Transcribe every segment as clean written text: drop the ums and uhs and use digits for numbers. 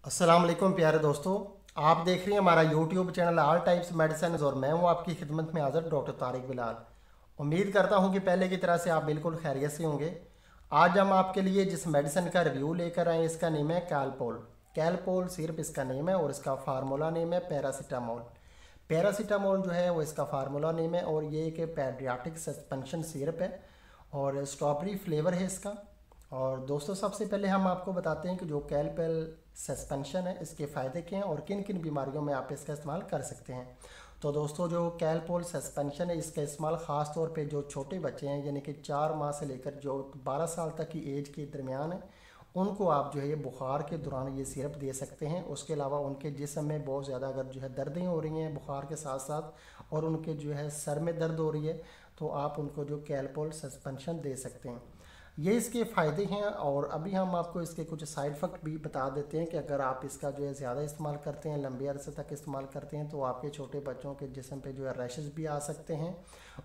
अस्सलाम वालेकुम प्यारे दोस्तों। आप देख रहे हैं हमारा YouTube channel all types medicine और मैं हूं आपकी खिदमत में हाज़िर डॉक्टर तारिक बिलाल। उम्मीद करता हूं कि पहले की तरह से आप बिल्कुल खैरियत से होंगे। आज हम आपके लिए जिस मेडिसिन का रिव्यू लेकर आए इसका नेम है कैलपोल। कैलपोल सिर्फ इसका नेम है और इसका फार्मूला नेम है पैरासीटामोल। पैरासीटामोल जो है वो इसका फार्मूला नेम है और ये एक पैडियाट्रिक सस्पेंशन सिरप है और स्ट्रॉबेरी फ्लेवर है इसका। और दोस्तों सबसे पहले हम आपको बताते हैं कि जो कैलपेल सस्पेंशन है इसके फ़ायदे क्या हैं और किन किन बीमारियों में आप इसका इस्तेमाल कर सकते हैं। तो दोस्तों जो कैलपोल सस्पेंशन है इसका इस्तेमाल ख़ास तौर पे जो छोटे बच्चे हैं यानी कि 4 माह से लेकर जो 12 साल तक की एज के दरमियान है उनको आप जो है ये बुखार के दौरान ये सिरप दे सकते हैं। उसके अलावा उनके जिस्म में बहुत ज़्यादा अगर जो है दर्दें हो रही हैं बुखार के साथ साथ और उनके जो है सर में दर्द हो रही है तो आप उनको जो कैलपोल सस्पेंशन दे सकते हैं। ये इसके फ़ायदे हैं और अभी हम आपको इसके कुछ साइड इफ़ेक्ट भी बता देते हैं कि अगर आप इसका जो है ज़्यादा इस्तेमाल करते हैं लंबे अरसे तक इस्तेमाल करते हैं तो आपके छोटे बच्चों के जिस्म पे जो है रैशेस भी आ सकते हैं।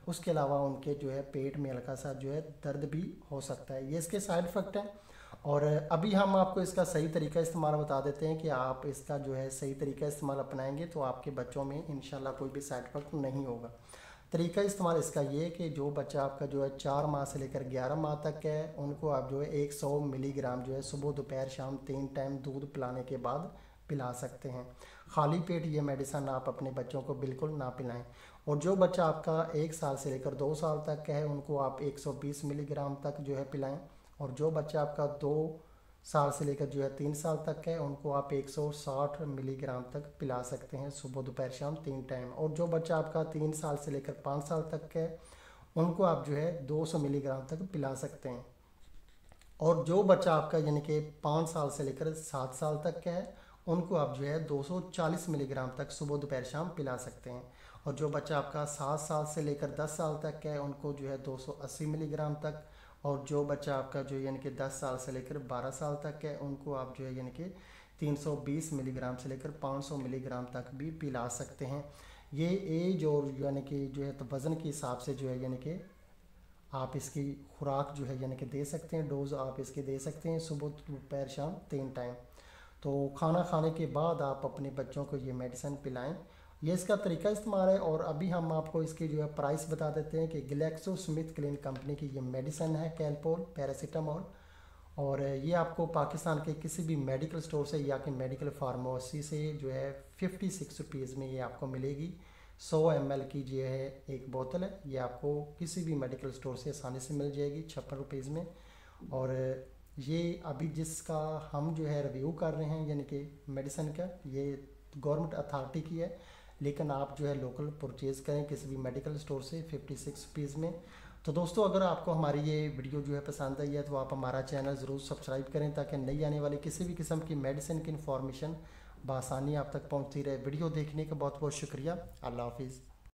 उसके अलावा उनके जो है पेट में हल्का सा जो है दर्द भी हो सकता है। ये इसके साइड इफ़ेक्ट हैं और अभी हम आपको इसका सही तरीका इस्तेमाल बता देते हैं कि आप इसका जो है सही तरीका इस्तेमाल अपनाएंगे तो आपके बच्चों में इंशाल्लाह कोई भी साइड इफ़ेक्ट नहीं होगा। तरीका इस्तेमाल इसका ये है कि जो बच्चा आपका जो है 4 माह से लेकर 11 माह तक का है उनको आप जो है 100 मिलीग्राम जो है सुबह दोपहर शाम 3 टाइम दूध पिलाने के बाद पिला सकते हैं। खाली पेट ये मेडिसिन आप अपने बच्चों को बिल्कुल ना पिलाएं। और जो बच्चा आपका 1 साल से लेकर 2 साल तक का है उनको आप 120 मिलीग्राम तक जो है पिलाएं। और जो बच्चा आपका 2 साल से लेकर जो है 3 साल तक है उनको आप 160 मिलीग्राम तक पिला सकते हैं सुबह दोपहर शाम 3 टाइम। और जो बच्चा आपका 3 साल से लेकर 5 साल तक है उनको आप जो है 200 मिलीग्राम तक पिला सकते हैं। और जो बच्चा आपका यानी कि 5 साल से लेकर 7 साल तक का है उनको आप जो है 240 मिलीग्राम तक सुबह दोपहर शाम पिला सकते हैं। और जो बच्चा आपका 7 साल से लेकर 10 साल तक का है उनको जो है 280 मिलीग्राम तक। और जो बच्चा आपका जो यानी कि 10 साल से लेकर 12 साल तक है उनको आप जो है यानी कि 320 मिलीग्राम से लेकर 500 मिलीग्राम तक भी पिला सकते हैं। ये एज और यानी कि जो है तो वज़न के हिसाब से जो है यानी कि आप इसकी खुराक जो है यानी कि दे सकते हैं। डोज आप इसके दे सकते हैं सुबह दोपहर शाम 3 टाइम। तो खाना खाने के बाद आप अपने बच्चों को ये मेडिसिन पिलाएं। ये इसका तरीका इस्तेमाल है। और अभी हम आपको इसकी जो है प्राइस बता देते हैं कि ग्लैक्सो स्मिथ क्लीन कंपनी की ये मेडिसिन है कैलपोल पैरासीटामोल। और ये आपको पाकिस्तान के किसी भी मेडिकल स्टोर से या कि मेडिकल फार्मेसी से जो है 56 रुपीज़ में ये आपको मिलेगी। 100 ml की जो है एक बोतल है ये आपको किसी भी मेडिकल स्टोर से आसानी से मिल जाएगी 56 रुपीज़ में। और ये अभी जिसका हम जो है रिव्यू कर रहे हैं यानी कि मेडिसिन का ये गवर्नमेंट अथॉरिटी की है लेकिन आप जो है लोकल परचेज़ करें किसी भी मेडिकल स्टोर से 56 रुपीज़ में। तो दोस्तों अगर आपको हमारी ये वीडियो जो है पसंद आई है तो आप हमारा चैनल ज़रूर सब्सक्राइब करें ताकि नई आने वाली किसी भी किस्म की मेडिसिन की इन्फॉर्मेशन बआसानी आप तक पहुंचती रहे। वीडियो देखने का बहुत बहुत शुक्रिया। अल्लाह हाफिज़।